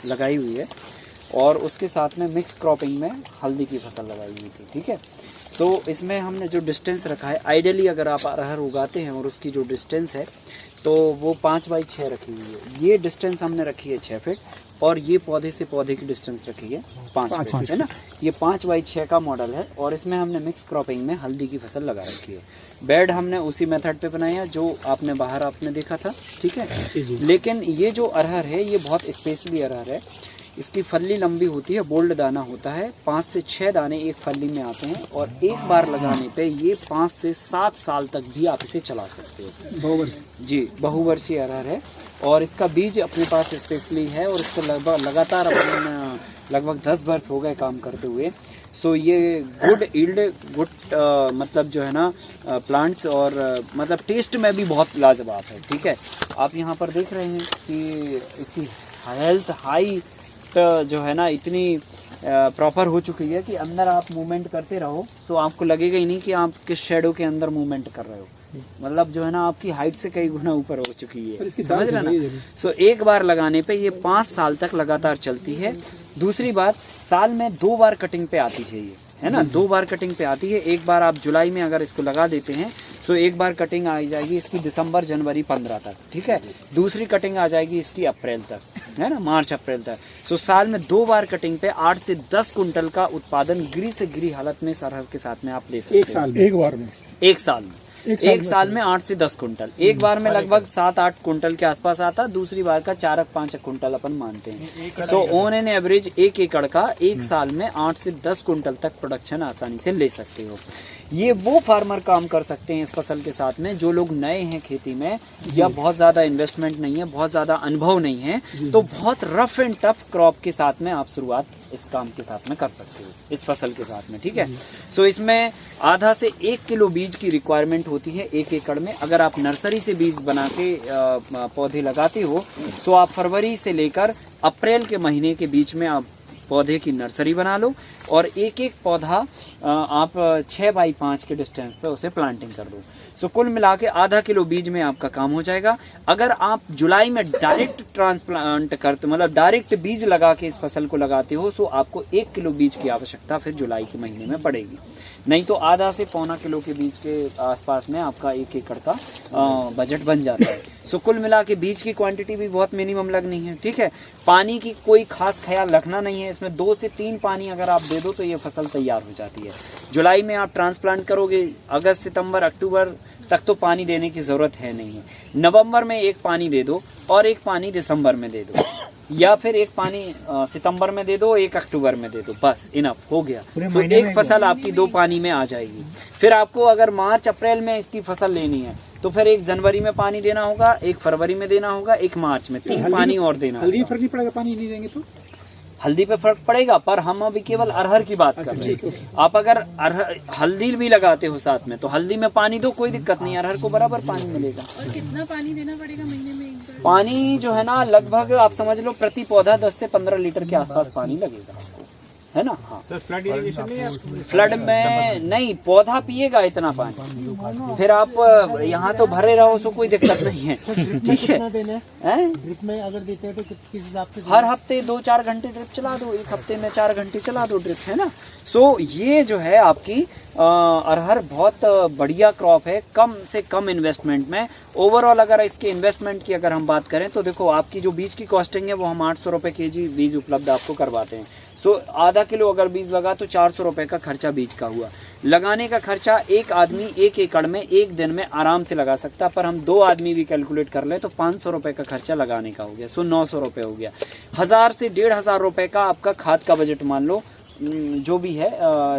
लगाई हुई है और उसके साथ में मिक्स क्रॉपिंग में हल्दी की फसल लगाई हुई थी। ठीक है, तो इसमें हमने जो डिस्टेंस रखा है, आइडियली अगर आप अरहर उगाते हैं और उसकी जो डिस्टेंस है तो वो 5x6 रखी हुई है। ये डिस्टेंस हमने रखी है 6 फीट और ये पौधे से पौधे की डिस्टेंस रखी है 5 फीट, है ना। ये 5x6 का मॉडल है और इसमें हमने मिक्स क्रॉपिंग में हल्दी की फसल लगा रखी है। बेड हमने उसी मेथड पे बनाया जो आपने बाहर आपने देखा था। ठीक है, लेकिन ये जो अरहर है ये बहुत स्पेशली अरहर है। इसकी फल्ली लंबी होती है, बोल्ड दाना होता है, 5 से 6 दाने एक फल्ली में आते हैं और एक बार लगाने पे ये 5 से 7 साल तक भी आप इसे चला सकते हो। बहुवर्षीय, जी बहुवर्षीय अरहर है और इसका बीज अपने पास स्पेशली है और इसको लगातार अपन लगभग 10 वर्ष हो गए काम करते हुए। सो ये गुड ईल्ड, गुड मतलब जो है ना प्लांट्स और मतलब टेस्ट में भी बहुत लाजवाब है। ठीक है, आप यहाँ पर देख रहे हैं कि इसकी हेल्थ हाई जो है ना इतनी प्रॉपर हो चुकी है कि अंदर आप मूवमेंट करते रहो तो आपको लगेगा ही नहीं कि आप किस शेडो के अंदर मूवमेंट कर रहे हो। मतलब जो है ना आपकी हाइट से कई गुना ऊपर हो चुकी है, समझ रहे ना। सो एक बार लगाने पे ये 5 साल तक लगातार चलती है। दूसरी बात, साल में 2 बार कटिंग पे आती है ये, है ना, 2 बार कटिंग पे आती है। एक बार आप जुलाई में अगर इसको लगा देते हैं सो एक बार कटिंग आ जाएगी इसकी दिसंबर जनवरी 15 तक। ठीक है, दूसरी कटिंग आ जाएगी इसकी अप्रैल तक, है ना, मार्च अप्रैल तक। सो साल में 2 बार कटिंग पे 8 से 10 कुंटल का उत्पादन गिरी से गिरी हालत में अरहर के साथ में आप ले सकते हैं। एक साल में, एक बार में, एक साल में, एक साल में 8 से 10 कुंटल। एक बार में लगभग 7-8 कुंटल के आसपास आता, दूसरी बार का 4-5 कुंटल अपन मानते हैं। सो ऑन एन एवरेज 1 एकड़ का एक साल में 8 से 10 कुंटल तक प्रोडक्शन आसानी से ले सकते हो। ये वो फार्मर काम कर सकते हैं इस फसल के साथ में जो लोग नए हैं खेती में या बहुत ज्यादा इन्वेस्टमेंट नहीं है, बहुत ज्यादा अनुभव नहीं है, तो बहुत रफ एंड टफ क्रॉप के साथ में आप शुरुआत इस काम के साथ में कर सकते हो, इस फसल के साथ में। ठीक है, सो इसमें आधा से 1 किलो बीज की रिक्वायरमेंट होती है 1 एकड़ में। अगर आप नर्सरी से बीज बना के पौधे लगाते हो तो आप फरवरी से लेकर अप्रैल के महीने के बीच में आप पौधे की नर्सरी बना लो और एक एक पौधा आप 6x5 के डिस्टेंस पे उसे प्लांटिंग कर दो। सो कुल मिला के आधा किलो बीज में आपका काम हो जाएगा। अगर आप जुलाई में डायरेक्ट ट्रांसप्लांट करते, मतलब डायरेक्ट बीज लगा के इस फसल को लगाते हो, सो आपको 1 किलो बीज की आवश्यकता फिर जुलाई के महीने में पड़ेगी। नहीं तो आधा से पौना किलो के बीज के आसपास में आपका 1 एकड़ का बजट बन जाता है। सो कुल मिला के बीज की क्वांटिटी भी बहुत मिनिमम लगनी है। ठीक है, पानी की कोई खास ख्याल रखना नहीं है इसमें। 2 से 3 पानी अगर आप दे दो तो ये फसल तैयार हो जाती है। जुलाई में आप ट्रांसप्लांट करोगे, अगस्त सितंबर अक्टूबर तक तो पानी देने की जरूरत है नहीं है। नवंबर में 1 पानी दे दो और 1 पानी दिसंबर में दे दो, या फिर 1 पानी सितंबर में दे दो, 1 अक्टूबर में दे दो, बस इनफ हो गया। तो एक फसल आपकी 2 पानी में आ जाएगी। फिर आपको अगर मार्च अप्रैल में इसकी फसल लेनी है तो फिर 1 जनवरी में पानी देना होगा, 1 फरवरी में देना होगा, 1 मार्च में, 3 पानी और देना। हल्दी फर्क नहीं पड़ेगा पानी नहीं देंगे तो? हल्दी पे फर्क पड़ेगा, पर हम अभी केवल अरहर की बात कर रहे हैं। आप अगर हल्दी भी लगाते हो साथ में तो हल्दी में पानी दो, कोई दिक्कत नहीं, अरहर को बराबर पानी मिलेगा। और कितना पानी देना पड़ेगा महीने में? पानी जो है ना लगभग आप समझ लो प्रति पौधा 10 से 15 लीटर के आसपास पानी लगेगा आपको, है ना। हाँ, फ्लड इरिगेशन नहीं है? फ्लड में नहीं, पौधा पिएगा इतना पानी, फिर आप यहाँ तो भरे रहो सो कोई दिक्कत नहीं है। ठीक है, ड्रिप में अगर देते हैं तो किस हिसाब से? हर हफ्ते 2-4 घंटे ड्रिप चला दो, 1 हफ्ते में 4 घंटे चला दो ड्रिप, है ना। सो ये जो है आपकी अरहर बहुत बढ़िया क्रॉप है, कम से कम इन्वेस्टमेंट में। ओवरऑल अगर इसके इन्वेस्टमेंट की अगर हम बात करें तो देखो आपकी जो बीज की कॉस्टिंग है वो हम 800 रुपए केजी बीज उपलब्ध आपको करवाते हैं। सो आधा किलो अगर बीज लगा तो 400 रुपए का खर्चा बीज का हुआ। लगाने का खर्चा एक आदमी 1 एकड़ में 1 दिन में आराम से लगा सकता, पर हम 2 आदमी भी कैलकुलेट कर ले तो 500 रुपए का खर्चा लगाने का हो गया। सो 900 रुपए हो गया। 1000 से 1500 रुपए का आपका खाद का बजट मान लो, जो भी है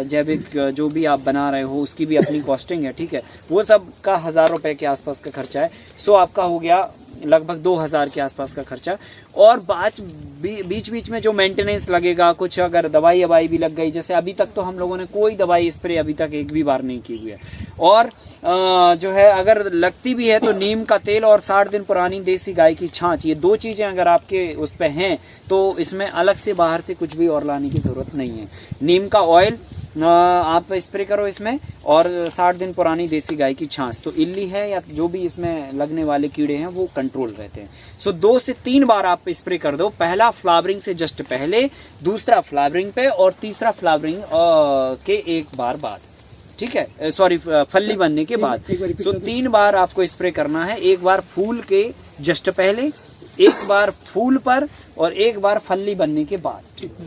जैविक जो भी आप बना रहे हो उसकी भी अपनी कॉस्टिंग है। ठीक है, वो सब का 1000 रुपए के आसपास का खर्चा है। सो आपका हो गया लगभग 2000 के आसपास का खर्चा। और बीच बीच में जो मेंटेनेंस लगेगा, कुछ अगर दवाई भी लग गई, जैसे अभी तक तो हम लोगों ने कोई दवाई स्प्रे अभी तक एक भी बार नहीं की हुई है। और जो है अगर लगती भी है तो नीम का तेल और 60 दिन पुरानी देसी गाय की छाछ, ये 2 चीजें अगर आपके उस पे हैं तो इसमें अलग से बाहर से कुछ भी और लाने की जरूरत नहीं है। नीम का ऑयल आप स्प्रे करो इसमें, और 60 दिन पुरानी देसी गाय की छाछ, तो इल्ली है या जो भी इसमें लगने वाले कीड़े हैं वो कंट्रोल रहते हैं। सो 2 से 3 बार आप स्प्रे कर दो, पहला फ्लावरिंग से जस्ट पहले, दूसरा फ्लावरिंग पे, और तीसरा फ्लावरिंग के 1 बार बाद, ठीक है, सॉरी फल्ली बनने के बाद। सो 3 बार आपको स्प्रे करना है, 1 बार फूल के जस्ट पहले, 1 बार फूल पर, और 1 बार फल्ली बनने के बाद,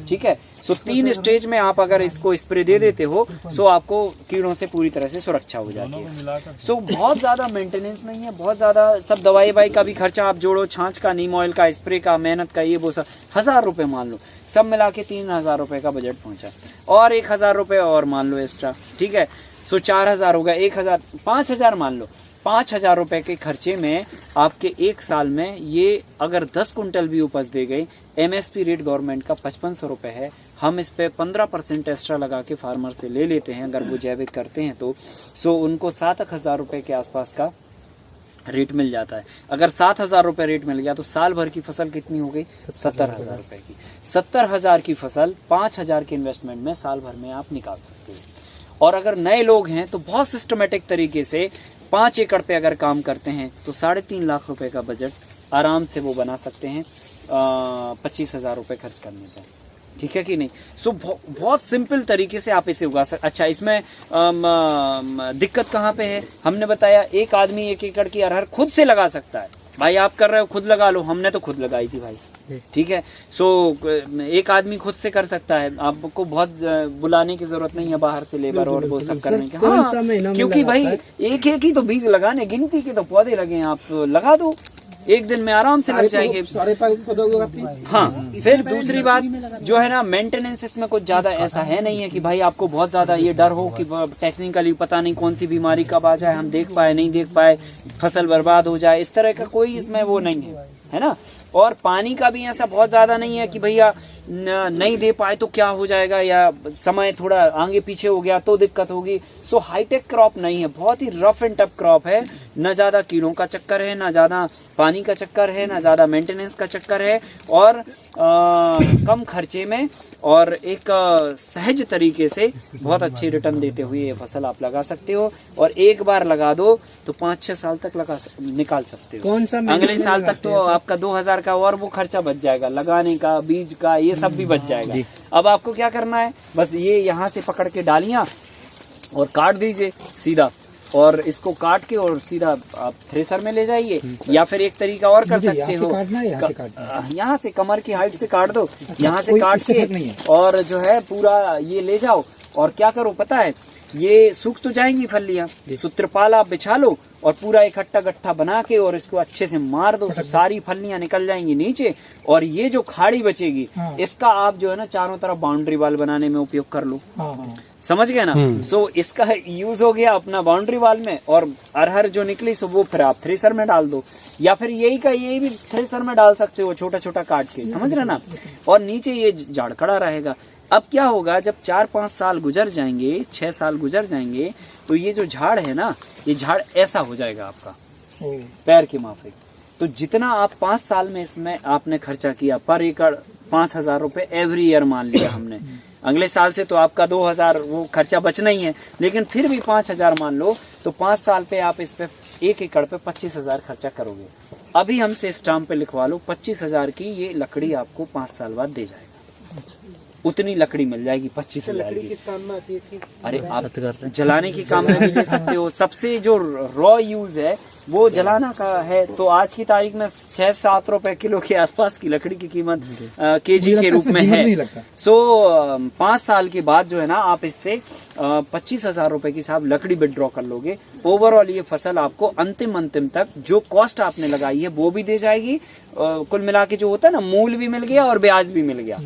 ठीक है। सो 3 स्टेज में आप अगर इसको स्प्रे दे देते हो, सो आपको कीड़ों से पूरी तरह से सुरक्षा हो जाती है। सो बहुत ज्यादा मेंटेनेंस नहीं है, बहुत ज्यादा सब दवाई का भी खर्चा आप जोड़ो, छाछ का, नीम ऑयल का, स्प्रे का, मेहनत का, ये वो सब 1000 रुपए मान लो, सब मिला के 3000 रुपए का बजट पहुंचा, और 1000 रुपए और मान लो एक्स्ट्रा, ठीक है। सो 4000 हो गया, 1000, 5000 मान लो। 5000 रुपए के खर्चे में आपके 1 साल में ये अगर 10 कुंटल भी उपज दे गई, एमएसपी रेट गवर्नमेंट का 5500 रुपए है, हम इस पे 15% एक्स्ट्रा लगा के फार्मर से ले लेते हैं अगर वो जैविक करते हैं तो। सो उनको 7000 रुपए के आसपास का रेट मिल जाता है। अगर 7000 रुपए रेट मिल गया तो साल भर की फसल कितनी हो गई? 70000 रुपए की। 70000 की फसल 5000 के इन्वेस्टमेंट में साल भर में आप निकाल सकते हैं। और अगर नए लोग हैं तो बहुत सिस्टमेटिक तरीके से 5 एकड़ पे अगर काम करते हैं तो 3.5 लाख रुपए का बजट आराम से वो बना सकते हैं 25,000 रुपए खर्च करने पे, ठीक है कि नहीं। सो बहुत सिंपल तरीके से आप इसे उगा सकते। अच्छा, इसमें दिक्कत कहाँ पे है? हमने बताया एक आदमी 1 एकड़ की अरहर खुद से लगा सकता है। भाई आप कर रहे हो खुद लगा लो, हमने तो खुद लगाई थी भाई, ठीक है। सो एक आदमी खुद से कर सकता है, आपको बहुत बुलाने की जरूरत नहीं है बाहर से लेबर और वो सब करने के। हाँ, क्योंकि भाई एक ही तो बीज लगाने, गिनती के तो पौधे लगे, आप लगा दो, 1 दिन में आराम से लग जाएंगे। हाँ, फिर दूसरी बात जो है ना, मेंटेनेंस इसमें कुछ ज्यादा ऐसा है नहीं है कि भाई आपको बहुत ज्यादा ये डर हो कि टेक्निकली पता नहीं कौन सी बीमारी कब आ जाए, हम देख पाए नहीं देख पाए, फसल बर्बाद हो जाए, इस तरह का कोई इसमें वो नहीं है ना। और पानी का भी ऐसा बहुत ज्यादा नहीं है कि भैया नहीं दे पाए तो क्या हो जाएगा, या समय थोड़ा आगे पीछे हो गया तो दिक्कत होगी। सो हाईटेक क्रॉप नहीं है, बहुत ही रफ एंड टफ क्रॉप है। न ज्यादा कीड़ों का चक्कर है, न ज्यादा पानी का चक्कर है, न ज्यादा मेंटेनेंस का चक्कर है, और कम खर्चे में और एक सहज तरीके से बहुत अच्छी रिटर्न देते हुए ये फसल आप लगा सकते हो। और एक बार लगा दो तो 5-6 साल तक निकाल सकते हो। कौन सा अगले साल तक तो आपका 2000 का और वो खर्चा बच जाएगा, लगाने का, बीज का, ये सब भी बच जाएगा। अब आपको क्या करना है, बस ये यहाँ से पकड़ के डालियां और काट दीजिए सीधा, और इसको काट के और सीधा आप थ्रेसर में ले जाइए, या फिर एक तरीका और कर सकते हो, यहाँ से कमर की हाइट से काट दो, यहाँ से काट के और जो है पूरा ये ले जाओ। और क्या करो पता है, ये सूख तो जाएंगी फलियां, तो त्रिपाल आप बिछा लो और पूरा इकट्ठा गट्ठा बना के और इसको अच्छे से मार दो, तो सारी फलियां निकल जाएंगी नीचे। और ये जो खाड़ी बचेगी, इसका आप जो है ना चारों तरफ बाउंड्री वाल बनाने में उपयोग कर लो। समझ गए ना। सो इसका यूज हो गया अपना बाउंड्री वाल में, और अरहर जो निकली सो वो फिर आप थ्रेसर में डाल दो, या फिर यही भी थ्रेसर में डाल सकते हो छोटा छोटा काट के, समझ रहे ना। और नीचे ये झाड़ खड़ा रहेगा। अब क्या होगा, जब 4-5 साल गुजर जाएंगे, 6 साल गुजर जाएंगे, तो ये जो झाड़ है ना, ये झाड़ ऐसा हो जाएगा आपका पैर के माफिक। तो जितना आप 5 साल में इसमें आपने खर्चा किया, पर एकड़ 5000 रुपए एवरी ईयर मान लिया हमने, अगले साल से तो आपका 2000 वो खर्चा बचना ही है, लेकिन फिर भी 5000 मान लो, तो 5 साल पे आप इस पे 1 एकड़ पे 25,000 खर्चा करोगे। अभी हमसे स्टाम्प पे लिखवा लो, 25,000 की ये लकड़ी आपको 5 साल बाद दे जाएगा। उतनी लकड़ी मिल जाएगी 25,000 की। किस काम में आती है इसकी? अरे आप जलाने के काम में भी ले सकते हो। सबसे जो रॉ यूज है वो जलाना का है, तो आज की तारीख में 6-7 रुपए किलो के आसपास की लकड़ी की कीमत केजी के रूप में है। सो 5 साल के बाद जो है ना, आप इससे 25,000 रुपए की साहब लकड़ी विड्रॉ कर लोगे। ओवरऑल ये फसल आपको अंतिम तक जो कॉस्ट आपने लगाई है वो भी दे जाएगी। कुल मिला के जो होता है ना, मूल भी मिल गया और ब्याज भी मिल गया,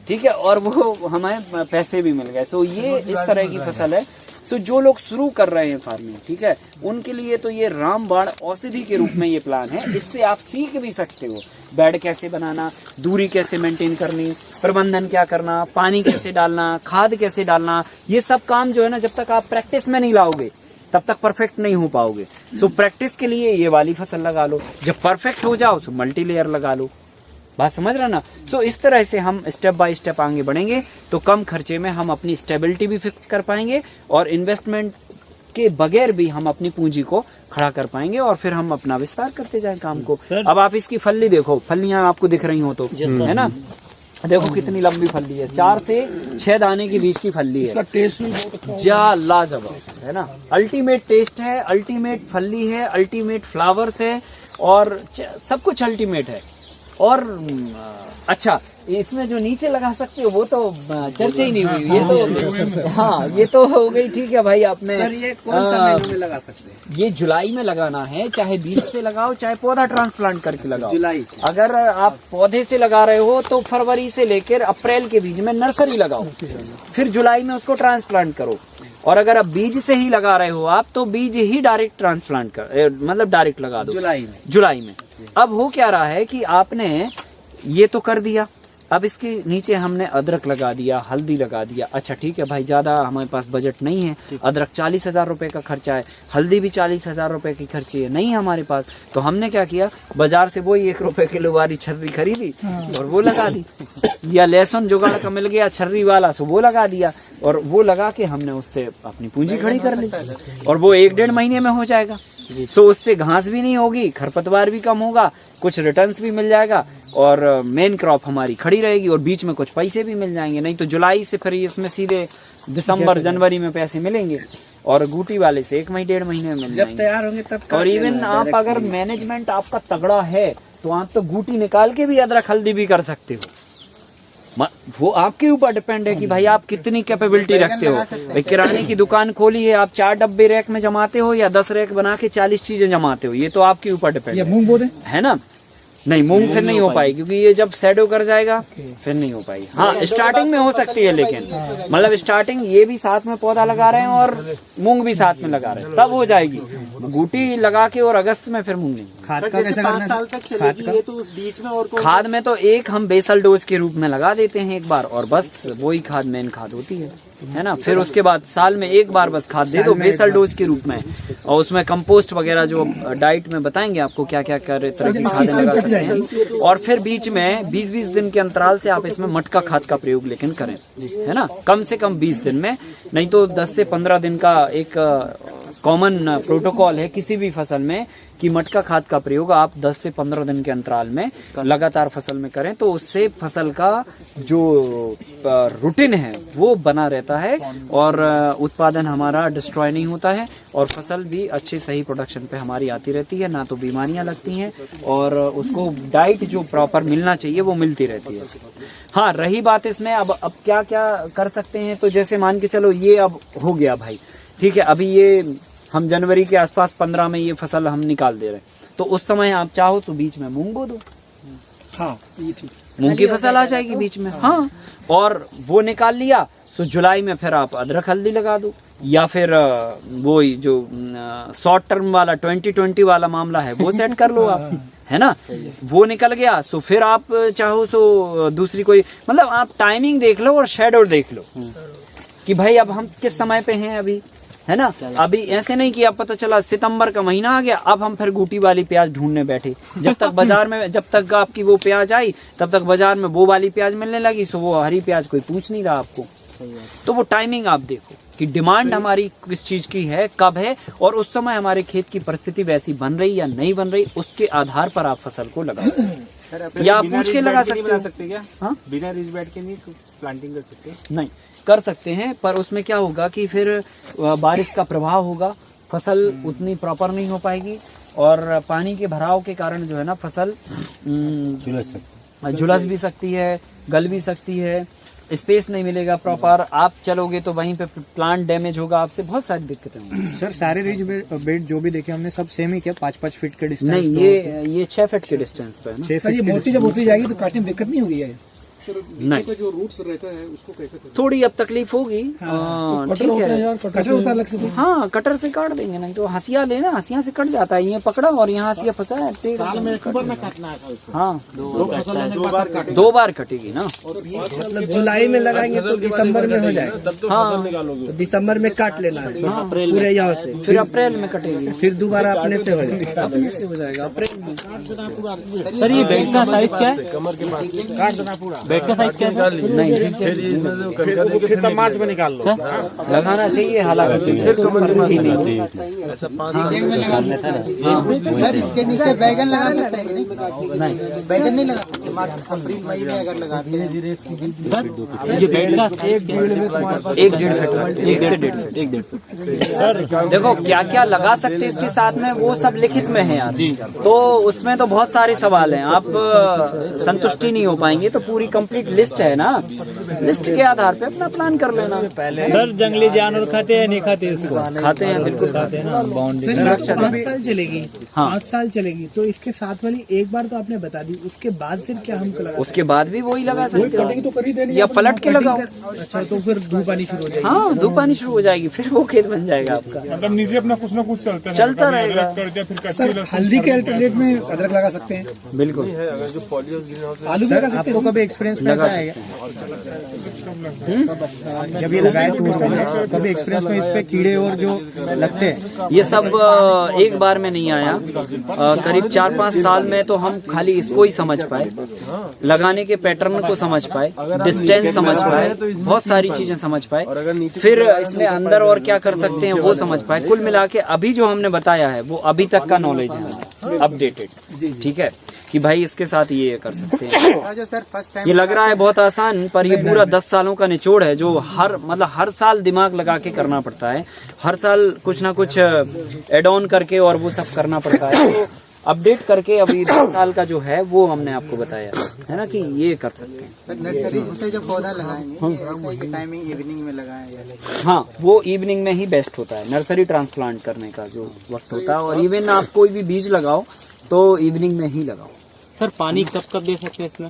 ठीक है, और वो हमें पैसे भी मिल गए। सो ये इस तरह की फसल है। सो जो लोग शुरू कर रहे हैं फार्मिंग, ठीक है, उनके लिए तो ये रामबाण औषधि के रूप में ये प्लान है। इससे आप सीख भी सकते हो बेड कैसे बनाना, दूरी कैसे मेंटेन करनी, प्रबंधन क्या करना, पानी कैसे डालना, खाद कैसे डालना। ये सब काम जो है ना, जब तक आप प्रैक्टिस में नहीं लाओगे तब तक परफेक्ट नहीं हो पाओगे। सो प्रैक्टिस के लिए ये वाली फसल लगा लो, जब परफेक्ट हो जाओ तो मल्टी लेयर लगा लो। बात समझ रहा ना। सो इस तरह से हम स्टेप बाय स्टेप आगे बढ़ेंगे तो कम खर्चे में हम अपनी स्टेबिलिटी भी फिक्स कर पाएंगे और इन्वेस्टमेंट के बगैर भी हम अपनी पूंजी को खड़ा कर पाएंगे और फिर हम अपना विस्तार करते जाएं काम को। अब आप इसकी फल्ली देखो, फलियां आपको दिख रही हो तो, है ना, देखो कितनी लंबी फल्ली है, 4 से 6 दाने के बीच की फल्ली है। इसका टेस्ट भी बहुत अच्छा जा लाजवाब है ना, अल्टीमेट टेस्ट है, अल्टीमेट फल्ली है, अल्टीमेट फ्लावर्स है और सब कुछ अल्टीमेट है। और अच्छा, इसमें जो नीचे लगा सकते हो वो तो चर्चा ही नहीं हुई, ये तो हाँ ये तो हो गई, ठीक है भाई। आपने सर ये कौन सा महीने में लगा सकते हैं? ये जुलाई में लगाना है, चाहे बीज से लगाओ चाहे पौधा ट्रांसप्लांट करके लगाओ। जुलाई से। अगर आप पौधे से लगा रहे हो तो फरवरी से लेकर अप्रैल के बीच में नर्सरी लगाओ, फिर जुलाई में उसको ट्रांसप्लांट करो। और अगर आप बीज से ही लगा रहे हो आप तो बीज ही डायरेक्ट ट्रांसप्लांट कर, मतलब डायरेक्ट लगा दो जुलाई में। अब हो क्या रहा है कि आपने ये तो कर दिया, अब इसके नीचे हमने अदरक लगा दिया, हल्दी लगा दिया। अच्छा ठीक है भाई, ज्यादा हमारे पास बजट नहीं है, अदरक 40,000 रुपए का खर्चा है, हल्दी भी 40,000 रुपए की खर्ची है, नहीं है हमारे पास। तो हमने क्या किया, बाजार से वही 1 रुपए किलो वाली छर्री खरीदी और वो लगा दी, या लहसुन जुगाड़ का मिल गया छर्री वाला, सो वो लगा दिया और वो लगा के हमने उससे अपनी पूंजी खड़ी कर ली और वो 1-1.5 महीने में हो जाएगा। सो उससे घास भी नहीं होगी, खरपतवार भी कम होगा, कुछ रिटर्न्स भी मिल जाएगा और मेन क्रॉप हमारी खड़ी रहेगी और बीच में कुछ पैसे भी मिल जाएंगे। नहीं तो जुलाई से फिर इसमें सीधे दिसंबर जनवरी में पैसे मिलेंगे और गुटी वाले से 1-1.5 महीने में मिल जाएंगे। जब तैयार होंगे तब। और इवन आप अगर मैनेजमेंट आपका तगड़ा है तो आप तो गुटी निकाल के भी अदरक हल्दी भी कर सकते हो। वो आपके ऊपर डिपेंड है कि भाई आप कितनी कैपेबिलिटी रखते हो। भाई किराने की दुकान खोली है, आप 4 डब्बे रैक में जमाते हो या 10 रैक बना के 40 चीजें जमाते हो, ये तो आपके ऊपर डिपेंड है। मूंग बोते है ना, नहीं मूंग फिर नहीं हो पाएगी क्योंकि ये जब शैडो कर जाएगा फिर नहीं हो पाएगी। हाँ स्टार्टिंग में हो सकती है, लेकिन मतलब स्टार्टिंग ये भी साथ में पौधा लगा रहे हैं और मूंग भी साथ में लगा रहे हैं तब हो जाएगी। बूटी लगा के और अगस्त में फिर मूंग नहीं। खाद का कैसे 5 साल तक चलेगी ये, तो उस बीच में और खाद में तो एक हम बेसल डोज के रूप में लगा देते हैं एक बार और बस वही खाद मेन खाद होती है ना। फिर उसके बाद साल में एक बार बस खाद दे दो बेसल डोज के रूप में और उसमें कंपोस्ट वगैरह जो डाइट में बताएंगे आपको क्या क्या तरह की खादें लगा सकते हैं। और फिर बीच में 20-20 दिन के अंतराल से आप इसमें मटका खाद का प्रयोग लेकिन करें, है ना, कम से कम 20 दिन में, नहीं तो 10 से 15 दिन का एक कॉमन प्रोटोकॉल है किसी भी फसल में कि मटका खाद का प्रयोग आप 10 से 15 दिन के अंतराल में लगातार फसल में करें तो उससे फसल का जो रूटीन है वो बना रहता है और उत्पादन हमारा डिस्ट्रॉय नहीं होता है और फसल भी अच्छे सही प्रोडक्शन पे हमारी आती रहती है, ना तो बीमारियां लगती हैं और उसको डाइट जो प्रॉपर मिलना चाहिए वो मिलती रहती है। हाँ रही बात इसमें अब क्या क्या कर सकते हैं, तो जैसे मान के चलो ये अब हो गया भाई, ठीक है, अभी ये हम जनवरी के आसपास 15 में ये फसल हम निकाल दे रहे हैं, तो उस समय आप चाहो तो बीच में मूंग बो दो। हाँ ये ठीक, मूंग की फसल आ जाएगी बीच में। हाँ और वो निकाल लिया तो जुलाई में फिर आप अदरक हल्दी लगा दो या फिर वो जो शॉर्ट टर्म वाला 2020 वाला मामला है वो सेट कर लो आप, है ना, वो निकल गया। सो फिर आप चाहो सो दूसरी कोई, मतलब आप टाइमिंग देख लो और शेड्यूल देख लो कि भाई अब हम किस समय पे हैं अभी, है ना। अभी ऐसे नहीं कि अब पता चला सितंबर का महीना आ गया अब हम फिर गुटी वाली प्याज ढूंढने बैठे, जब तक बाजार में जब तक आपकी वो प्याज आई तब तक बाजार में वो वाली प्याज मिलने लगी, सो वो हरी प्याज कोई पूछ नहीं रहा आपको। तो वो टाइमिंग आप देखो कि डिमांड हमारी किस चीज की है, कब है और उस समय हमारे खेत की परिस्थिति वैसी बन रही या नहीं बन रही, उसके आधार पर आप फसल को लगाओ या आप पूछ के लगा सकते क्या। हाँ बिना रिज बेड के नहीं प्लांटिंग कर सकते? नहीं कर सकते हैं, पर उसमें क्या होगा कि फिर बारिश का प्रभाव होगा, फसल उतनी प्रॉपर नहीं हो पाएगी और पानी के भराव के कारण जो है ना फसल झुलस भी सकती है, गल भी सकती है, स्पेस नहीं मिलेगा प्रॉपर, आप चलोगे तो वहीं पे प्लांट डैमेज होगा, आपसे बहुत सारी दिक्कतें होंगी। सर सारे रिज बेड जो भी देखे हमने सब सेम ही क्या 5-5 फीट के डिस्टेंस? नहीं ये 6 फीट के डिस्टेंस पे है ना। सर ये मोटी जब होती जाएगी तो काटने में दिक्कत नहीं होगी? नहीं, जो रूट्स रहता है उसको कैसे करें? थोड़ी अब तकलीफ होगी। ठीक है, कटर होता है अलग से तो। हाँ कटर से काट देंगे, नहीं तो हंसिया लेना, हंसिया से कट जाता है, ये पकड़ा और यहाँ हंसिया फंसा है। साल में एक बार ना काटना है उसको। हाँ दो बार 2 बार कटेगी ना। मतलब जुलाई में लगाएंगे तो दिसंबर में हो जाएगा। हाँ तो दिसंबर में काट लेना है पूरे यहाँ से, फिर अप्रैल में कटेगी, फिर दोबारा अपने से हो जाएगा। अपने से हो जाएगा अप्रैल में। सर ये बेड का साइज क्या है? कमर के पास काट देना पूरा। बेड का साइज क्या है? नहीं फिर मार्च में निकाल लो। लगाना चाहिए, हालांकि फिर कमर ही नहीं। सर इसके नीचे बैगन लगा सकते हैं कि नहीं? बैगन नहीं लगा सकते मार्च अप्रैल मई में अगर लगाते हैं। ये बेड का साइज क्या है? 1 से 1.5 फीट। सर देखो क्या क्या लगा सकते हैं इसके साथ में, वो सब लिखित में है यार जी। तो उसमें तो बहुत सारे सवाल हैं, आप संतुष्टि नहीं हो पाएंगे। तो पूरी कंप्लीट लिस्ट है ना, लिस्ट के आधार पे अपना प्लान कर लेना। सर जंगली जानवर खाते हैं नहीं खाते इसको? खाते हैं, बिल्कुल खाते हैं ना। बाउंड्री 5 साल चलेगी। हाँ। 5 साल चलेगी तो इसके साथ वाली एक बार तो आपने बता दी, उसके बाद फिर क्या हमको लगा? उसके बाद भी वही लगा सकते हो या पलट के लगाओ। अच्छा तो फिर धूप आनी शुरू हो जाएगी। हाँ धूप आनी शुरू हो जाएगी, फिर वो खेत बन जाएगा आपका। मतलब नीचे अपना कुछ ना कुछ चलता रहेगा। सर हल्दी के अल्टरनेट में अदरक लगा सकते हैं। बिल्कुल। आलू भी लगा सकते आपको कभी एक्सपीरियंस में ऐसा है? जब ये लगाए टूर में कभी एक्सपीरियंस में इस पे कीड़े और जो लगते हैं? ये सब एक बार में नहीं आया। करीब 4-5 साल में तो हम खाली इसको ही समझ पाए, लगाने के पैटर्न को समझ पाए, डिस्टेंस समझ पाए, बहुत सारी चीजें समझ पाए, फिर इसमें अंदर और क्या कर सकते हैं वो समझ पाए। कुल मिला के अभी जो हमने बताया है वो अभी तक का नॉलेज है, अपडेटेड। ठीक है कि भाई इसके साथ ये कर सकते हैं। जो सर फर्स्ट टाइम ये लग रहा है बहुत आसान, पर ये पूरा 10 सालों का निचोड़ है जो हर साल दिमाग लगा के करना पड़ता है। हर साल कुछ ना कुछ एड ऑन करके और वो सब करना पड़ता है। तो अपडेट करके अभी 10 साल का जो है वो हमने आपको बताया है ना कि ये कर सकते हैं। सर नर्सरी से जो पौधा लगाएंगे ऐसे टाइमिंग इवनिंग में लगाएं या हाँ वो इवनिंग में ही बेस्ट होता है, नर्सरी ट्रांसप्लांट करने का जो वक्त होता है। और इवन आप कोई भी बीज लगाओ तो इवनिंग में ही लगाओ। सर पानी कब कब दे सकते हैं इसमें?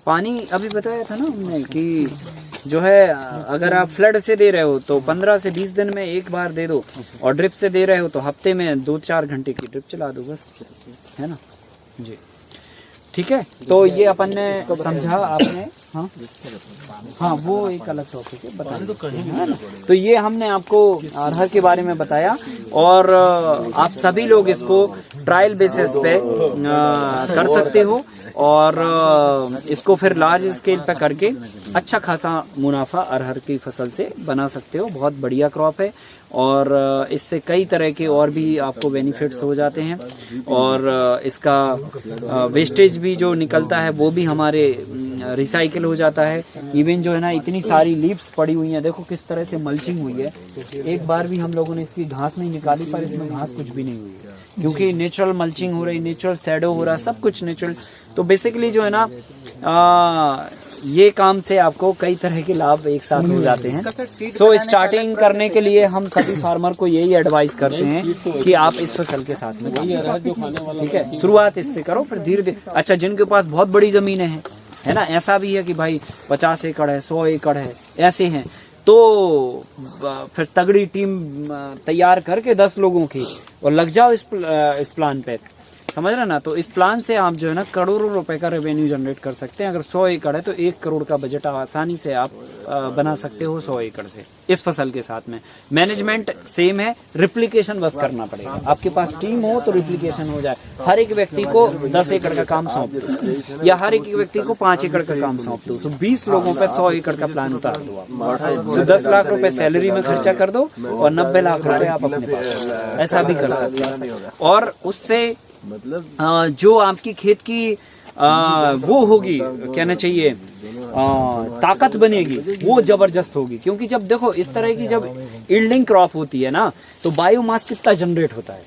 पानी अभी बताया था ना हमने कि जो है अगर आप फ्लड से दे रहे हो तो 15 से 20 दिन में एक बार दे दो, और ड्रिप से दे रहे हो तो हफ्ते में 2-4 घंटे की ड्रिप चला दो, बस, है ना जी। ठीक है, तो ये अपन ने समझा आपने। हाँ हाँ वो एक अलग टॉपिक है, बताने तो कहीं। तो ये हमने आपको अरहर के बारे में बताया, और आप सभी लोग इसको ट्रायल बेसिस पे कर सकते हो, और इसको फिर लार्ज स्केल पे करके अच्छा खासा मुनाफा अरहर की फसल से बना सकते हो। बहुत बढ़िया क्रॉप है, और इससे कई तरह के और भी आपको बेनिफिट्स हो जाते हैं, और इसका वेस्टेज भी जो निकलता है वो भी हमारे रिसाइकिल हो जाता है। इवन जो है ना इतनी सारी लीव्स पड़ी हुई हैं, देखो किस तरह से मल्चिंग हुई है। एक बार भी हम लोगों ने इसकी घास नहीं निकाली, पर इसमें घास कुछ भी नहीं हुई है, क्योंकि नेचुरल मल्चिंग हो रही, नेचुरल शैडो हो रहा, सब कुछ नेचुरल। तो बेसिकली जो है ना ये काम से आपको कई तरह के लाभ एक साथ हो जाते हैं। सो स्टार्टिंग करने के लिए हम सभी फार्मर को यही एडवाइस करते हैं कि आप इस फसल के साथ में, ठीक है, शुरुआत इससे करो, फिर धीरे धीरे। अच्छा, जिनके पास बहुत बड़ी जमीनें हैं, है ना, ऐसा भी है कि भाई 50 एकड़ है, 100 एकड़ है, ऐसे हैं, तो फिर तगड़ी टीम तैयार करके 10 लोगों की और लग जाओ इस प्लान पे, समझ रहे ना। तो इस प्लान से आप जो है ना करोड़ों रुपए का रेवेन्यू जनरेट कर सकते हैं। अगर 100 एकड़ है तो 1 करोड़ का बजट आसानी से आप बना सकते हो 100 एकड़ से, इस फसल के साथ में। मैनेजमेंट सेम है, रिप्लिकेशन बस करना पड़ेगा। आपके पास टीम हो तो रिप्लिकेशन हो जाए। हर एक व्यक्ति को 10 एकड़ का काम सौंप दो, या हर एक व्यक्ति को 5 एकड़ का काम सौंप दो। तो 20 लोगों पे 100 एकड़ का प्लान उतार दो आप। तो 10 लाख रुपए सैलरी में खर्चा कर दो, और 90 लाख रुपए आप अपने पास, ऐसा भी कर सकते हैं। और उससे जो आपकी खेत की वो होगी, कहना चाहिए ताकत बनेगी, वो जबरदस्त होगी। क्योंकि जब देखो इस तरह की जब यील्डिंग क्रॉप होती है ना, तो बायोमास कितना जनरेट होता है।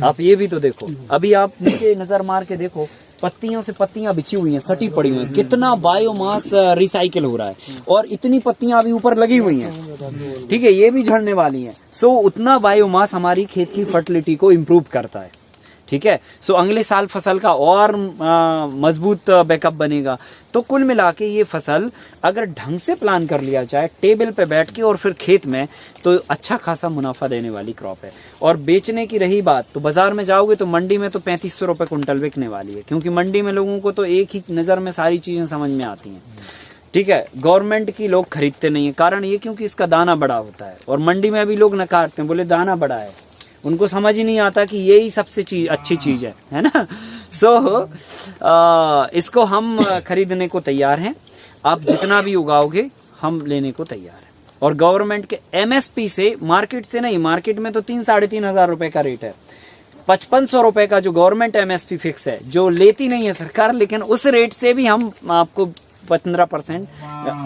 आप ये भी तो देखो, अभी आप नीचे नजर मार के देखो, पत्तियों से पत्तियां बिछी हुई हैं, सटी पड़ी हुई हैं, कितना बायोमास रिसाइकिल हो रहा है, और इतनी पत्तियां अभी ऊपर लगी हुई हैं, ठीक है, ये भी झड़ने वाली हैं। सो उतना बायोमास हमारी खेत की फर्टिलिटी को इम्प्रूव करता है, ठीक है। सो अगले साल फसल का और मजबूत बैकअप बनेगा। तो कुल मिला के ये फसल अगर ढंग से प्लान कर लिया जाए टेबल पे बैठ के और फिर खेत में, तो अच्छा खासा मुनाफा देने वाली क्रॉप है। और बेचने की रही बात, तो बाजार में जाओगे तो मंडी में तो 3500 रुपए कुंटल बिकने वाली है, क्योंकि मंडी में लोगों को तो एक ही नजर में सारी चीजें समझ में आती हैं, ठीक है। गवर्नमेंट की लोग खरीदते नहीं है, कारण ये क्योंकि इसका दाना बड़ा होता है, और मंडी में भी लोग नकारते हैं, बोले दाना बड़ा है, उनको समझ ही नहीं आता कि यही सबसे अच्छी चीज है ना। सो इसको हम खरीदने को तैयार हैं। आप जितना भी उगाओगे हम लेने को तैयार हैं। और गवर्नमेंट के एमएसपी से, मार्केट से नहीं, मार्केट में तो 3-3.5 हजार रुपए का रेट है, 5500 रुपए का जो गवर्नमेंट एमएसपी फिक्स है, जो लेती नहीं है सरकार, लेकिन उस रेट से भी हम आपको 15%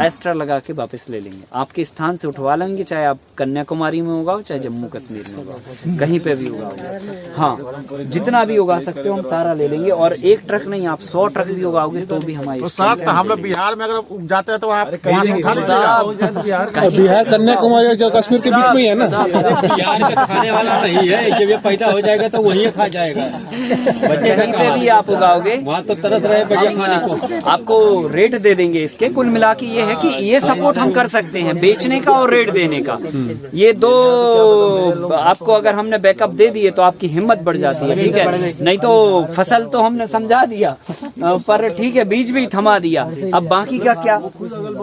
एक्स्ट्रा लगा के वापस ले लेंगे। आपके स्थान से उठवा लेंगे, चाहे आप कन्याकुमारी में उगाओ चाहे जम्मू कश्मीर में उगाओ, कहीं पे भी उगाओ। हाँ, जितना भी उगा सकते हो हम सारा ले लेंगे। और एक ट्रक नहीं, आप 100 ट्रक भी उगाओगे तो भी हमारी तो साहब हम लोग बिहार में अगर उग जाते हैं तो आप वहाँ से उठा लीजिएगा। बिहार कन्याकुमारी और कश्मीर के बीच में ही है ना। बिहार का खाने वाला नहीं है, जब ये पैदा हो जाएगा तो वहीं खा जाएगा। कहीं पे भी आप उगाओगे वहाँ तो तरस रहे बढ़िया खाने को। आपको रेट दे देंगे इसके। कुल मिला के ये है कि ये सपोर्ट हम कर सकते हैं, बेचने का और रेट देने का। ये दो आपको अगर हमने बैकअप दे दिए तो आपकी हिम्मत बढ़ जाती है, ठीक है। नहीं तो फसल तो हमने समझा दिया, पर ठीक है बीज भी थमा दिया, अब बाकी का क्या,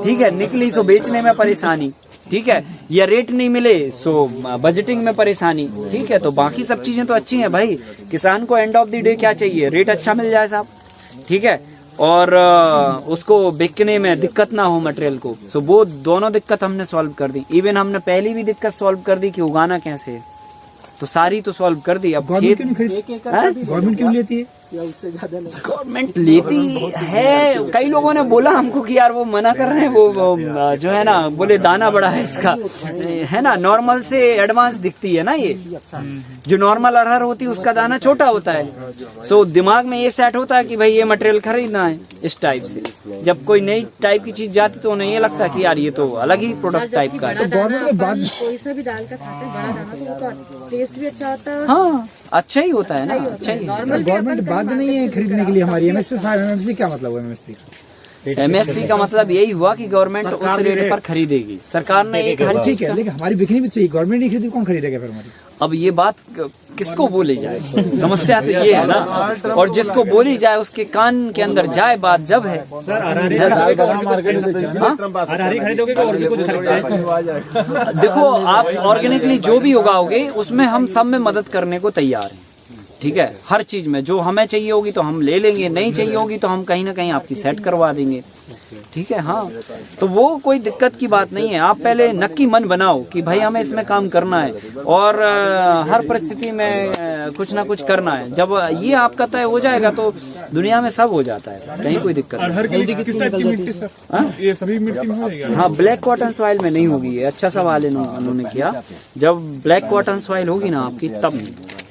ठीक है। निकली सो बेचने में परेशानी, ठीक है, या रेट नहीं मिले सो बजटिंग में परेशानी, ठीक है। तो बाकी सब चीजें तो अच्छी हैं भाई। किसान को एंड ऑफ द डे क्या चाहिए, रेट अच्छा मिल जाए साहब, ठीक है, और उसको बिकने में दिक्कत ना हो मटेरियल को। सो वो दोनों दिक्कत हमने सॉल्व कर दी। इवन हमने पहली भी दिक्कत सॉल्व कर दी कि उगाना कैसे है, तो सारी तो सॉल्व कर दी। अब गवर्नमेंट क्यों नहीं खरीदती? गवर्नमेंट क्यों लेती है? गवर्नमेंट लेती है। कई लोगों ने बोला हमको कि यार वो मना कर रहे हैं, वो जो है ना, बोले दाना बड़ा है इसका, है ना, नॉर्मल से एडवांस दिखती है ना ये। जो नॉर्मल अरहर होती है उसका दाना छोटा होता है। सो दिमाग में ये सेट होता है कि भाई ये मटेरियल खरीदना है इस टाइप से। जब कोई नई टाइप की चीज जाती तो उन्हें ये लगता है कि यार ये तो अलग ही प्रोडक्ट टाइप का है। तो गवर्नमेंट के बाद कोई सा भी दाल का खाते हैं बड़ा दाना, तो उसका टेस्ट भी अच्छा होता है। हाँ, अच्छा ही होता है ना, अच्छा ही। गवर्नमेंट बाध्य नहीं है खरीदने के लिए हमारी। एमएसपी क्या मतलब है एमएसपी का? एमएसपी का मतलब यही हुआ कि गवर्नमेंट उस रेट पर खरीदेगी। सरकार ने एक हर चीज लेकिन हमारी बिकनी भी चाहिए, गवर्नमेंट नहीं खरीदी कौन खरीदेगा फिर हमारी? अब ये बात किसको बोली जाए, समस्या तो ये है ना। और जिसको बोली जाए उसके कान के अंदर जाए बात जब है। देखो आप ऑर्गेनिकली जो भी उगाओगे उसमें हम सब में मदद करने को तैयार हैं, ठीक है। हर चीज में जो हमें चाहिए होगी तो हम ले लेंगे, नहीं चाहिए होगी तो हम कहीं ना कहीं आपकी सेट करवा देंगे, ठीक है। हाँ, तो वो कोई दिक्कत की बात नहीं है। आप पहले नक्की मन बनाओ कि भाई हमें इसमें काम करना है और हर परिस्थिति में कुछ ना कुछ करना है। जब ये आपका तय हो जाएगा तो दुनिया में सब हो जाता है, कहीं कोई दिक्कत नहीं। किस टाइप की मिट्टी सर? ये सभी मिट्टी में होगी? हाँ, ब्लैक कॉटन सॉइल में नहीं होगी। ये अच्छा सवाल उन्होंने किया। जब ब्लैक कॉटन सॉइल होगी ना आपकी तब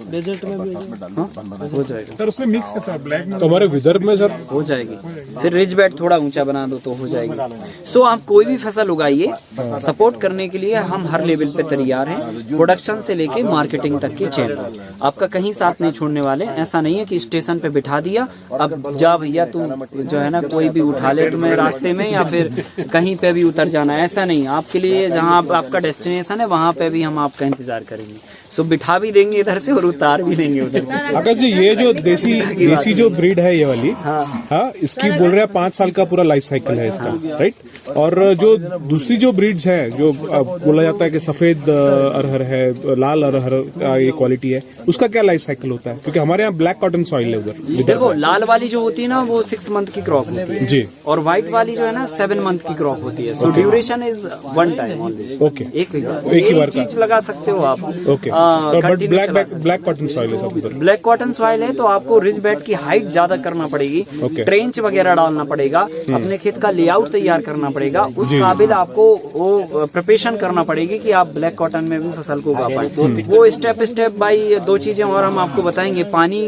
डेजर्ट में हो जाएगा सर। उसमें मिक्स है सर, ब्लैक में तो हमारे विदर्भ में सर हो जाएगी। फिर रिच बेड थोड़ा ऊंचा बना दो तो हो जाएगी। सो आप कोई भी फसल उगाइए, सपोर्ट करने के लिए हम हर लेवल पे तैयार हैं, प्रोडक्शन से लेके मार्केटिंग तक की चेन आपका कहीं साथ नहीं छोड़ने वाले। ऐसा नहीं है कि स्टेशन पे बिठा दिया अब जा भैया तू जो है ना कोई भी उठा ले तुम्हें रास्ते में या फिर कहीं पे भी उतर जाना, ऐसा नहीं। आपके लिए जहाँ आपका डेस्टिनेशन है वहाँ पे भी हम आपका इंतजार करेंगे। सो बिठा भी देंगे इधर से और उतार भी देंगे उधर। आकाश जी, ये जो देसी जो ब्रीड है ये वाली, हाँ, इसकी बोल रहे हैं 5 साल का पूरा लाइफ साइकिल है इसका, राइट। और जो दूसरी जो ब्रीड्स है जो बोला जाता है कि सफेद अरहर है, लाल अरहर का ये क्वालिटी है, उसका क्या लाइफ साइकिल होता है? क्योंकि हमारे यहाँ ब्लैक कॉटन सॉइल है उधर। देखो लाल वाली जो होती है ना वो 6 मंथ की क्रॉप होती है जी, और व्हाइट वाली जो है ना 7 मंथ की क्रॉप होती है। So duration is 1 time only. Okay, एक ही बार चीज लगा सकते हो आप। Okay, but black cotton soil है सब उधर। ब्लैक कॉटन सॉइल है तो आपको रिज बेड की हाइट ज्यादा करना पड़ेगी, ट्रेंच वगैरह डालना पड़ेगा, अपने खेत का लेआउट तैयार करना पड़ेगा, उस काबिल आपको वो प्रिपरेशन करना पड़ेगी कि आप ब्लैक कॉटन में भी फसल को उगा पाए। वो स्टेप बाई 2 चीजें और हम आपको बताएंगे। पानी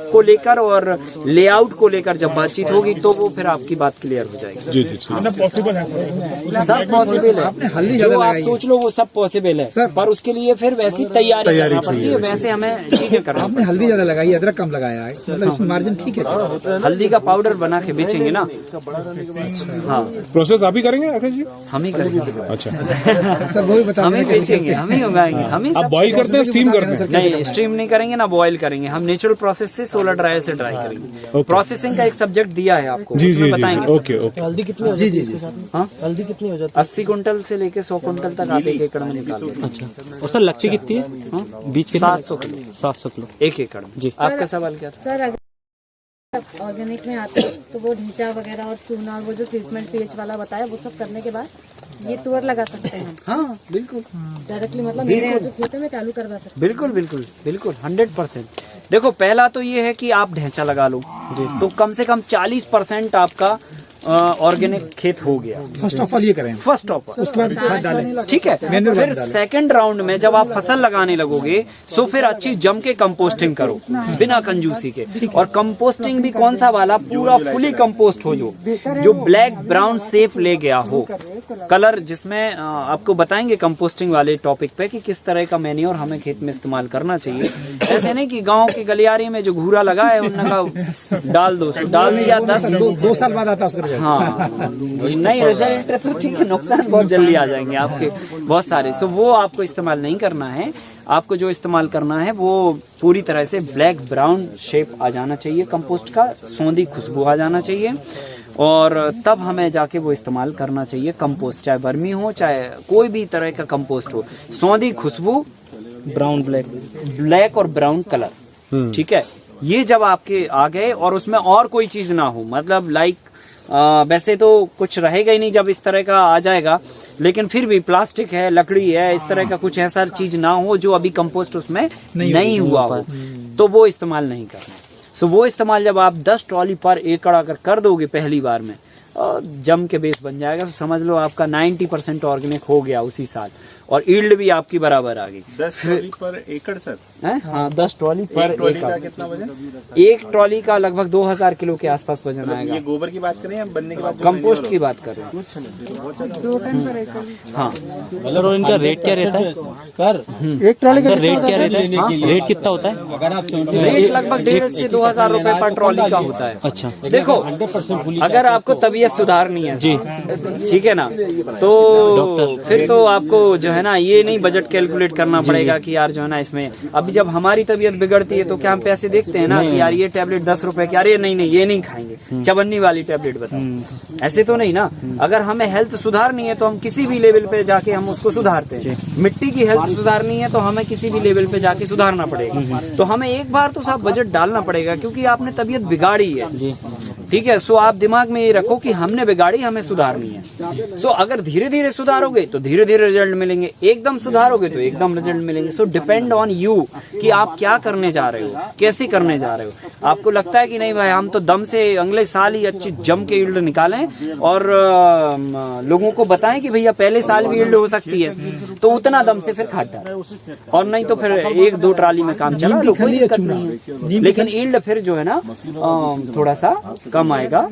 को लेकर और लेआउट को लेकर जब बातचीत होगी तो वो फिर आपकी बात क्लियर हो जाएगी। जी जी पॉसिबल है सब पॉसिबल है, जो आप सोच लो वो सब पॉसिबल है, पर उसके लिए फिर वैसी तैयारी करना पड़ती है, वैसे हमें चीजें करना। आपने हल्दी ज्यादा लगाई, अदरक कम लगाया है, मतलब इसमें मार्जिन ठीक है। हल्दी का पाउडर बना के बेचेंगे ना। हाँ, प्रोसेस आप ही करेंगे आकाश जी? हम ही करेंगे। अच्छा, सर वो भी बता हम ही बेचेंगे, हम ही उगाएंगे, हम ही आप सब। बॉईल करते हैं स्टीम करते हैं? नहीं, स्ट्रीम नहीं करेंगे ना बॉयल करेंगे, हम नेचुरल प्रोसेस से सोलर ड्रायर से ड्राई करेंगे। प्रोसेसिंग का एक सब्जेक्ट दिया है आपको, जी जी उसमें जी, बताएंगे। Okay okay. हल्दी कितनी हो जी जाती जी है? जी। हाँ, हल्दी कितनी हो जाती है? 80 कुंटल से लेके 100 कुंटल तक आप 1 एकड़ में निकाल लेंगे। अच्छा, और सर लक्ष्य कितनी है? बीज के 700 किलो 700 किलो 1 एकड़ में। जी। आपका सवाल क्या था? सर अगर ऑर्गेनिक में आता है तो वो ढींचा वगैरह और चूना और वो जो ट्रीटमेंट पीएच वाला बताया वो सब करने के बाद ये तुअर लगा सकते हैं हाँ बिल्कुल डायरेक्टली, मतलब मेरे यहाँ जो खेतों में चालू करवा सकते बिल्कुल बिल्कुल बिल्कुल 100%। देखो पहला तो ये है कि आप ढैंचा लगा लो, तो कम से कम 40% आपका ऑर्गेनिक खेत हो गया। फर्स्ट ऑफ ऑल ये करें, फर्स्ट ऑफ ऑल, उसके बाद खाद डालें। ठीक है। फिर सेकंड राउंड में जब आप फसल लगाने लगोगे सो फिर अच्छी जम के कंपोस्टिंग करो बिना कंजूसी के। और कंपोस्टिंग भी कौन सा वाला, पूरा फुली कंपोस्ट हो, जो ब्लैक ब्राउन सेफ ले गया हो कलर, जिसमें आपको बताएंगे कंपोस्टिंग वाले टॉपिक पे कि किस तरह का मैन्योर हमें खेत में इस्तेमाल करना चाहिए। ऐसे नहीं कि गाँव की गलियारी में जो घूरा लगा है उनका डाल दो, डाल दिया 2 साल बाद आता है उसका रिजल्ट। हाँ, नहीं रिजल्ट तो ठीक है, नुकसान बहुत जल्दी आ जाएंगे आपके बहुत सारे। सो वो आपको इस्तेमाल नहीं करना है। आपको जो इस्तेमाल करना है वो पूरी तरह से ब्लैक ब्राउन शेप आ जाना चाहिए कंपोस्ट का, सौंधी खुशबू आ जाना चाहिए, और तब हमें जाके वो इस्तेमाल करना चाहिए कंपोस्ट, चाहे वर्मी हो चाहे कोई भी तरह का कंपोस्ट हो। सौंधी खुशबू, ब्राउन ब्लैक और ब्राउन कलर, ठीक है। ये जब आपके आ गए और उसमें और कोई चीज ना हो, मतलब लाइक वैसे तो कुछ रहेगा ही नहीं जब इस तरह का आ जाएगा, लेकिन फिर भी प्लास्टिक है, लकड़ी है, इस तरह का कुछ ऐसा चीज ना हो जो अभी कंपोस्ट उसमें नहीं हुआ हो, तो वो इस्तेमाल नहीं करना। सो वो इस्तेमाल जब आप 10 ट्रॉली पर एकड़ अगर कर दोगे पहली बार में, जम के बेस बन जाएगा, तो समझ लो आपका 90% ऑर्गेनिक हो गया उसी साल, और ईल्ड भी आपकी बराबर आ गई। 10 ट्रॉली पर एकड़ सर? हाँ, 10 ट्रॉली पर ट्रॉली का कितना वजन? एक ट्रॉली का लगभग 2000 किलो के आसपास वजन आएगा। ये गोबर की बात करें या बनने के बाद? कंपोस्ट की बात कर रहे हैं। हाँ, और इनका रेट क्या रहता है सर? एक ट्रॉली का रेट क्या रहता है? रेट कितना होता है? अगर आप रेट लगभग 1,500 से 2,000 रुपए पर ट्रॉली का होता है। अच्छा, देखो अगर आपको तबीयत सुधारनी है जी, ठीक है ना, तो फिर तो आपको जो है ना ये नहीं बजट कैलकुलेट करना पड़ेगा कि यार जो है ना इसमें, अभी जब हमारी तबीयत बिगड़ती है तो क्या हम पैसे देखते हैं ना कि यार ये टैबलेट 10 रुपए की, अरे नहीं ये नहीं खाएंगे, चबन्नी वाली टैबलेट बताओ, ऐसे तो नहीं ना। अगर हमें हेल्थ सुधारनी है तो हम किसी भी लेवल पे जाके हम उसको सुधारते हैं। मिट्टी की हेल्थ सुधारनी है तो हमें किसी भी लेवल पे जाके सुधारना पड़ेगा। तो हमें एक बार तो साहब बजट डालना पड़ेगा, क्योंकि आपने तबीयत बिगाड़ी है, ठीक है। सो आप दिमाग में ये रखो कि हमने बिगाड़ी, हमें सुधारनी है। सो अगर धीरे धीरे सुधारोगे तो धीरे धीरे रिजल्ट मिलेंगे, एकदम सुधारोगे तो एकदम रिजल्ट मिलेंगे। सो डिपेंड ऑन यू कि आप क्या करने जा रहे हो, कैसे करने जा रहे हो। आपको लगता है कि नहीं भाई हम तो दम से अगले साल ही अच्छी जम के ईल्ड निकालें और लोगों को बताएं कि भैया पहले साल भी ईल्ड हो सकती है, तो उतना दम से फिर खाद डालें, और नहीं तो फिर 1-2 ट्राली में काम चला लो, कोई दिक्कत नहीं है। लेकिन ईल्ड फिर जो है ना थोड़ा सा कम आएगा,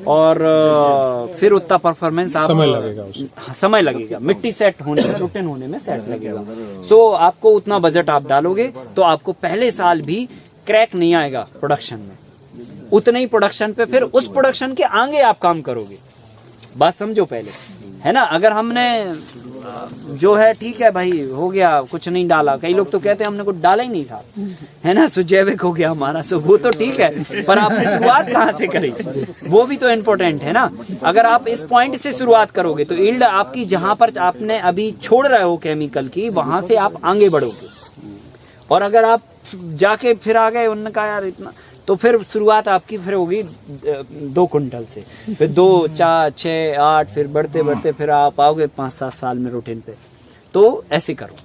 और फिर उतना परफॉर्मेंस आप समय लगेगा मिट्टी सेट होने में, रूटीन होने में सेट लगेगा। सो आपको उतना बजट आप डालोगे तो आपको पहले साल भी क्रैक नहीं आएगा प्रोडक्शन में, उतने ही प्रोडक्शन पे, फिर उस प्रोडक्शन के आगे आप काम करोगे। बात समझो पहले, है ना। अगर हमने जो है ठीक है भाई हो गया, कुछ नहीं डाला, कई लोग तो कहते हैं हमने कुछ डाला ही नहीं था, है ना, सो जैविक हो गया हमारा, सो वो तो ठीक है, पर आपने शुरुआत कहाँ से करी वो भी तो इम्पोर्टेंट है ना। अगर आप इस पॉइंट से शुरुआत करोगे तो ईल्ड आपकी जहां पर आपने अभी छोड़ रहे हो केमिकल की, वहां से आप आगे बढ़ोगे। और अगर आप जाके फिर आ गए उन्होंने कहा यार इतना, तो फिर शुरुआत आपकी फिर होगी 2 कुंटल से, फिर 2, 4, 6, 8, फिर बढ़ते बढ़ते फिर आप आओगे 5-7 साल में रूटीन पे। तो ऐसे करो,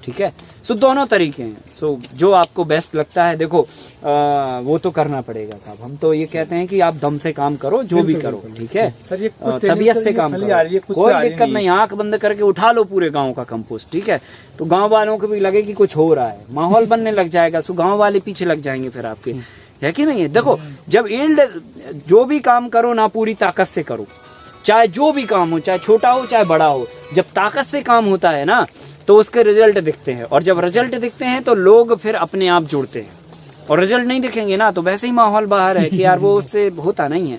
ठीक है। सो दोनों तरीके हैं, सो जो आपको बेस्ट लगता है, देखो वो तो करना पड़ेगा साहब। हम तो ये कहते हैं कि आप दम से काम करो, जो भी करो, ठीक है, तबीयत से काम करो, कोई दिक्कत नहीं। आंख बंद करके उठा लो पूरे गांव का कंपोस्ट, ठीक है, तो गांव वालों को भी लगे कि कुछ हो रहा है, माहौल बनने लग जाएगा, सो गांव वाले पीछे लग जाएंगे फिर आपके है कि नहीं है? देखो, जब यील्ड, जो भी काम करो ना पूरी ताकत से करो, चाहे जो भी काम हो, चाहे छोटा हो चाहे बड़ा हो, जब ताकत से काम होता है ना तो उसके रिजल्ट दिखते हैं, और जब रिजल्ट दिखते हैं तो लोग फिर अपने आप जुड़ते हैं। और रिजल्ट नहीं दिखेंगे ना तो वैसे ही माहौल बाहर है कि यार वो उससे होता नहीं है।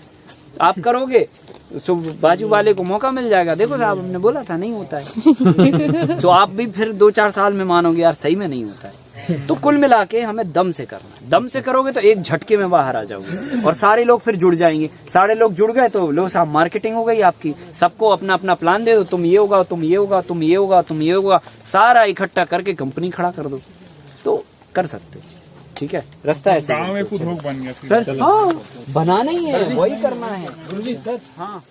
आप करोगे तो बाजू वाले को मौका मिल जाएगा, देखो साहब हमने बोला था नहीं होता है। तो आप भी फिर 2-4 साल में मानोगे यार सही में नहीं होता है। तो कुल मिला के हमें दम से करना है। दम से करोगे तो एक झटके में बाहर आ जाओगे और सारे लोग फिर जुड़ जाएंगे। सारे लोग जुड़ गए तो लो साहब मार्केटिंग हो गई आपकी। सबको अपना अपना प्लान दे दो, तुम ये होगा, तुम ये होगा, तुम ये होगा, तुम ये होगा, सारा इकट्ठा करके कंपनी खड़ा कर दो तो कर सकते हो। ठीक है, रास्ता ऐसा गाँव में उद्योग बन गया सर। हाँ, बनाना ही है, वही करना है। हाँ।